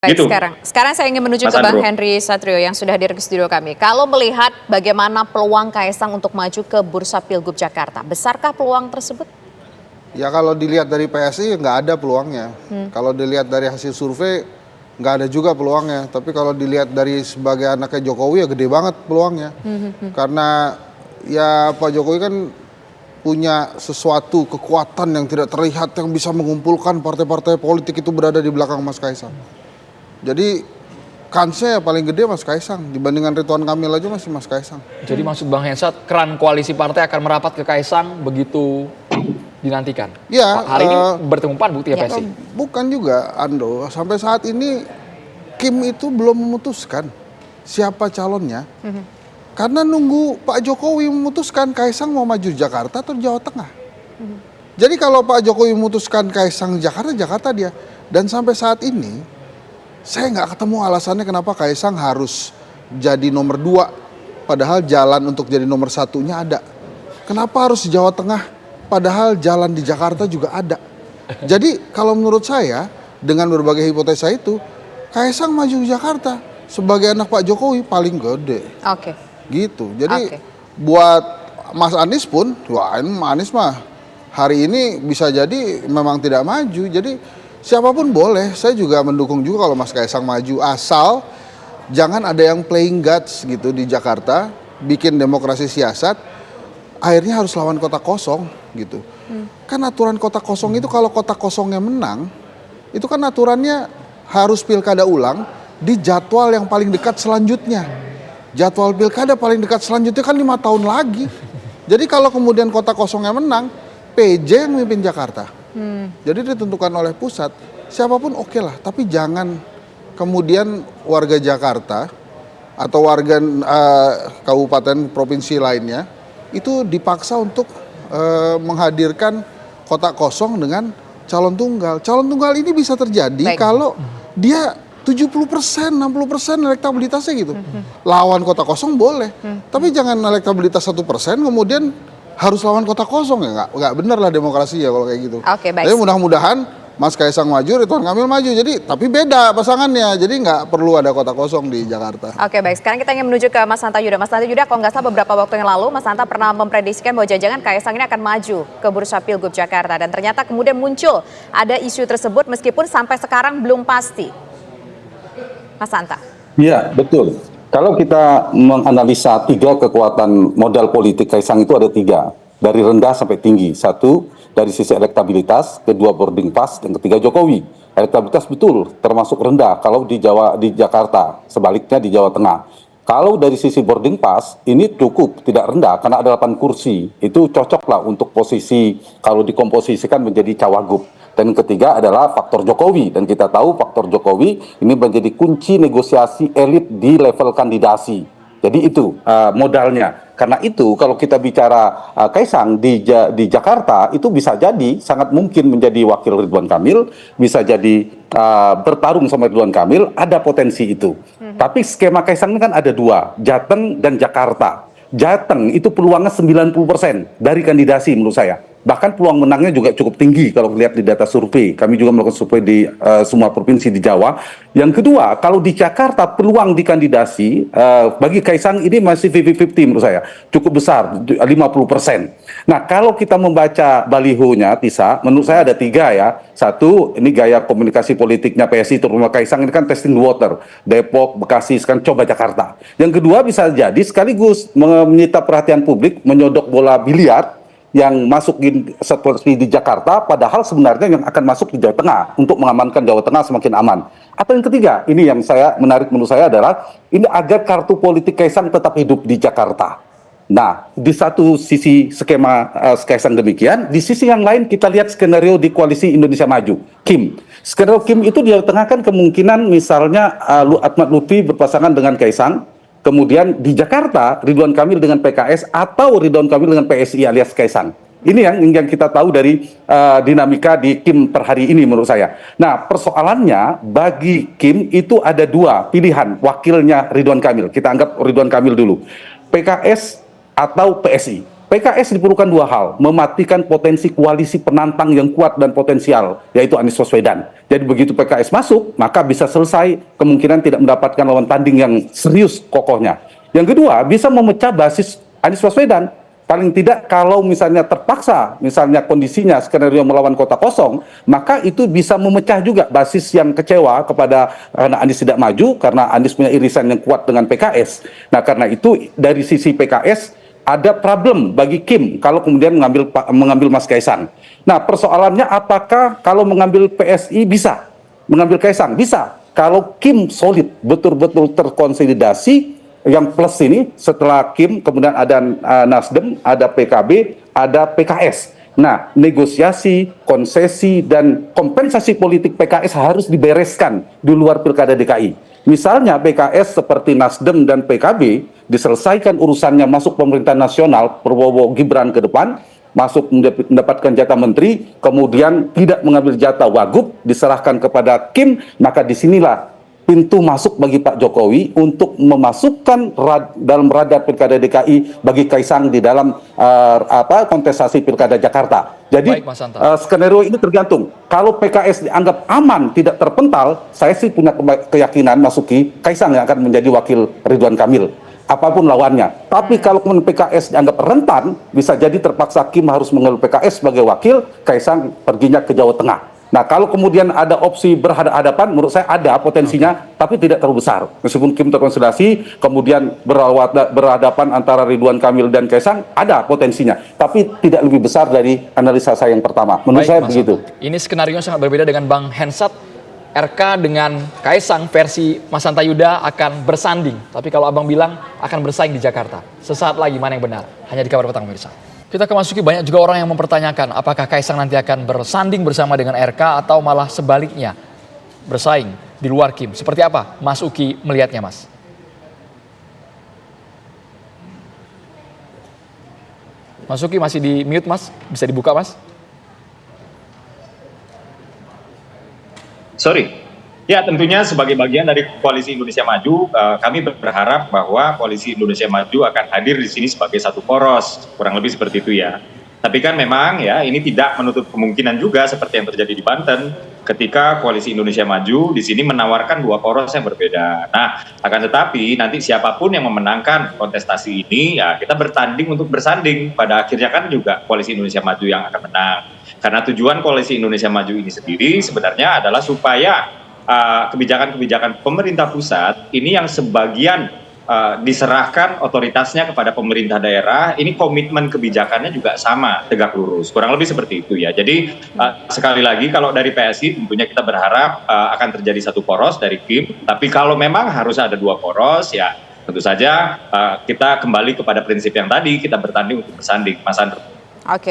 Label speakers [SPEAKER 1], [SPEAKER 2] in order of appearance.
[SPEAKER 1] Baik,
[SPEAKER 2] Gitu,
[SPEAKER 1] sekarang saya ingin menuju
[SPEAKER 2] Mas
[SPEAKER 1] ke Bang
[SPEAKER 2] Andro.
[SPEAKER 1] Henry Satrio yang sudah hadir ke studio kami. Kalau melihat bagaimana peluang Kaisang untuk maju ke Bursa Pilgub Jakarta, besarkah peluang tersebut?
[SPEAKER 3] Ya kalau dilihat dari PSI nggak ada peluangnya. Kalau dilihat dari hasil survei nggak ada juga peluangnya. Tapi kalau dilihat dari sebagai anaknya Jokowi ya gede banget peluangnya. Karena ya Pak Jokowi kan punya sesuatu kekuatan yang tidak terlihat yang bisa mengumpulkan partai-partai politik itu berada di belakang Mas Kaisang. Jadi kansnya ya paling gede Mas Kaisang. Dibandingkan Ridwan Kamil aja masih Mas Kaisang.
[SPEAKER 4] Jadi maksud Bang Hensat, keran koalisi partai akan merapat ke Kaisang begitu dinantikan?
[SPEAKER 3] Ya,
[SPEAKER 4] Hari ini bertemu PAN bukti ya PSI?
[SPEAKER 3] bukan juga Ando. Sampai saat ini Kim itu belum memutuskan siapa calonnya. Karena nunggu Pak Jokowi memutuskan Kaisang mau maju Jakarta atau Jawa Tengah. Jadi kalau Pak Jokowi memutuskan Kaisang Jakarta, Jakarta dia. Dan sampai saat ini saya nggak ketemu alasannya kenapa Kaisang harus jadi nomor 2. Padahal jalan untuk jadi nomor 1-nya ada. Kenapa harus di Jawa Tengah? Padahal jalan di Jakarta juga ada. Jadi kalau menurut saya dengan berbagai hipotesa itu, Kaisang maju ke Jakarta sebagai anak Pak Jokowi paling gede.
[SPEAKER 1] Oke.
[SPEAKER 3] Gitu. Jadi
[SPEAKER 1] Oke.
[SPEAKER 3] buat Mas Anies pun, wah ini Anies mah hari ini bisa jadi memang tidak maju. Jadi siapapun boleh. Saya juga mendukung juga kalau Mas Kaisang maju, asal jangan ada yang playing guts gitu di Jakarta, bikin demokrasi siasat. Akhirnya harus lawan kota kosong gitu. Kan aturan kota kosong itu kalau kota kosongnya menang, itu kan aturannya harus pilkada ulang di jadwal yang paling dekat selanjutnya. Jadwal pilkada paling dekat selanjutnya kan 5 tahun lagi. Jadi kalau kemudian kota kosongnya menang, PJ yang memimpin Jakarta. Jadi ditentukan oleh pusat, siapapun oke lah. Tapi jangan kemudian warga Jakarta atau warga kabupaten provinsi lainnya itu dipaksa untuk menghadirkan kota kosong dengan calon tunggal. Calon tunggal ini bisa terjadi kalau dia 70%, 60% elektabilitasnya gitu. Lawan kota kosong boleh, tapi jangan elektabilitas 1% kemudian harus lawan kota kosong ya nggak benar lah demokrasi ya kalau kayak gitu.
[SPEAKER 1] Oke, baik.
[SPEAKER 3] Jadi mudah-mudahan Mas Kaisang maju, Ridwan Kamil maju. Jadi tapi beda pasangannya. Jadi nggak perlu ada kota kosong di Jakarta.
[SPEAKER 1] Oke, baik. Sekarang kita ingin menuju ke Mas Hanta Yuda. Mas Hanta Yuda, kalau nggak salah beberapa waktu yang lalu, Mas Hanta pernah memprediksikan bahwa jangan Kaisang ini akan maju ke Bursa Pilgub Jakarta. Dan ternyata kemudian muncul ada isu tersebut meskipun sampai sekarang belum pasti. Mas Hanta.
[SPEAKER 5] Iya, betul. Kalau kita menganalisa 3 kekuatan modal politik Kaisang itu ada 3. Dari rendah sampai tinggi. 1, dari sisi elektabilitas, kedua boarding pass, dan ketiga Jokowi. Elektabilitas betul termasuk rendah kalau di Jakarta, sebaliknya di Jawa Tengah. Kalau dari sisi boarding pass ini cukup tidak rendah karena ada 8 kursi. Itu cocoklah untuk posisi kalau dikomposisikan menjadi cawagup. Dan ketiga adalah faktor Jokowi, dan kita tahu faktor Jokowi ini menjadi kunci negosiasi elit di level kandidasi. Jadi itu modalnya. Karena itu kalau kita bicara Kaisang di Jakarta itu bisa jadi sangat mungkin menjadi wakil Ridwan Kamil, bisa jadi bertarung sama Ridwan Kamil, ada potensi itu. Tapi skema Kaisang ini kan ada 2, Jateng dan Jakarta. Jateng itu peluangnya 90% dari kandidasi menurut saya. Bahkan peluang menangnya juga cukup tinggi kalau lihat di data survei. Kami juga melakukan survei di semua provinsi di Jawa. Yang kedua, kalau di Jakarta peluang di kandidasi bagi Kaisang ini masih 50-50 menurut saya. Cukup besar, 50%. Nah, kalau kita membaca balihonya, Tisa, menurut saya ada 3 ya. 1, ini gaya komunikasi politiknya PSI, terutama Kaisang ini kan testing the water. Depok, Bekasi, sekarang coba Jakarta. Yang kedua bisa jadi sekaligus menyita perhatian publik, menyodok bola biliar yang masuk seperti di Jakarta, padahal sebenarnya yang akan masuk di Jawa Tengah untuk mengamankan Jawa Tengah semakin aman. Atau yang ketiga, ini yang saya menarik menurut saya adalah ini agar kartu politik Kaisang tetap hidup di Jakarta. Nah, di satu sisi skema Kaisang demikian, di sisi yang lain kita lihat skenario di koalisi Indonesia Maju, Kim. Skenario Kim itu di Jawa Tengah kan kemungkinan misalnya Ahmad Lutfi berpasangan dengan Kaisang. Kemudian di Jakarta Ridwan Kamil dengan PKS atau Ridwan Kamil dengan PSI alias Kaisang. Ini yang kita tahu dari dinamika di Kim per hari ini menurut saya. Nah, persoalannya bagi Kim itu ada 2 pilihan wakilnya Ridwan Kamil. Kita anggap Ridwan Kamil dulu. PKS atau PSI. PKS diperlukan dua hal, mematikan potensi koalisi penantang yang kuat dan potensial, yaitu Anies Baswedan. Jadi begitu PKS masuk, maka bisa selesai kemungkinan tidak mendapatkan lawan tanding yang serius kokohnya. Yang kedua, bisa memecah basis Anies Baswedan. Paling tidak kalau misalnya terpaksa, misalnya kondisinya skenario melawan kota kosong, maka itu bisa memecah juga basis yang kecewa kepada karena Anies tidak maju, karena Anies punya irisan yang kuat dengan PKS. Nah karena itu dari sisi PKS ada problem bagi Kim kalau kemudian mengambil Mas Kaisang. Nah persoalannya apakah kalau mengambil PSI bisa mengambil Kaisang? Bisa. Kalau Kim solid, betul-betul terkonsolidasi. Yang plus ini setelah Kim kemudian ada Nasdem, ada PKB, ada PKS. Nah, negosiasi, konsesi dan kompensasi politik PKS harus dibereskan di luar Pilkada DKI. Misalnya PKS seperti Nasdem dan PKB diselesaikan urusannya masuk pemerintahan nasional, Prabowo Gibran ke depan, masuk mendapatkan jatah menteri, kemudian tidak mengambil jatah wagub, diserahkan kepada Kim, maka disinilah pintu masuk bagi Pak Jokowi untuk memasukkan dalam radar Pilkada DKI bagi Kaisang di dalam kontestasi Pilkada Jakarta. Jadi skenario ini tergantung. Kalau PKS dianggap aman, tidak terpental, saya sih punya keyakinan Masuki Kaisang yang akan menjadi wakil Ridwan Kamil. Apapun lawannya. Tapi kalau kemudian PKS dianggap rentan, bisa jadi terpaksa Kim harus mengambil PKS sebagai wakil, Kaisang perginya ke Jawa Tengah. Nah kalau kemudian ada opsi berhadapan, menurut saya ada potensinya, tapi tidak terlalu besar. Meskipun Kim terkonsolidasi, kemudian berhadapan antara Ridwan Kamil dan Kaisang, ada potensinya. Tapi tidak lebih besar dari analisa saya yang pertama. Menurut saya begitu.
[SPEAKER 4] Ini skenario sangat berbeda dengan Bang Hensat. RK dengan Kaisang versi Mas Hanta Yuda akan bersanding. Tapi kalau abang bilang akan bersaing di Jakarta. Sesaat lagi mana yang benar? Hanya di Kabar Petang pemirsa. Kita akan masuki banyak juga orang yang mempertanyakan apakah Kaisang nanti akan bersanding bersama dengan RK atau malah sebaliknya bersaing di luar Kim. Seperti apa Mas Uki melihatnya Mas? Mas Uki masih di mute Mas? Bisa dibuka Mas?
[SPEAKER 2] Sorry. Ya tentunya sebagai bagian dari Koalisi Indonesia Maju, kami berharap bahwa Koalisi Indonesia Maju akan hadir di sini sebagai satu poros, kurang lebih seperti itu ya. Tapi kan memang ya ini tidak menutup kemungkinan juga seperti yang terjadi di Banten, ketika Koalisi Indonesia Maju di sini menawarkan dua poros yang berbeda. Nah, akan tetapi nanti siapapun yang memenangkan kontestasi ini, ya kita bertanding untuk bersanding. Pada akhirnya kan juga Koalisi Indonesia Maju yang akan menang. Karena tujuan Koalisi Indonesia Maju ini sendiri sebenarnya adalah supaya kebijakan-kebijakan pemerintah pusat ini yang sebagian diserahkan otoritasnya kepada pemerintah daerah, ini komitmen kebijakannya juga sama, tegak lurus. Kurang lebih seperti itu ya. Jadi sekali lagi kalau dari PSI tentunya kita berharap akan terjadi satu poros dari Kim. Tapi kalau memang harus ada dua poros ya tentu saja kita kembali kepada prinsip yang tadi, kita bertanding untuk bersanding. Mas Andrew.
[SPEAKER 1] Oke.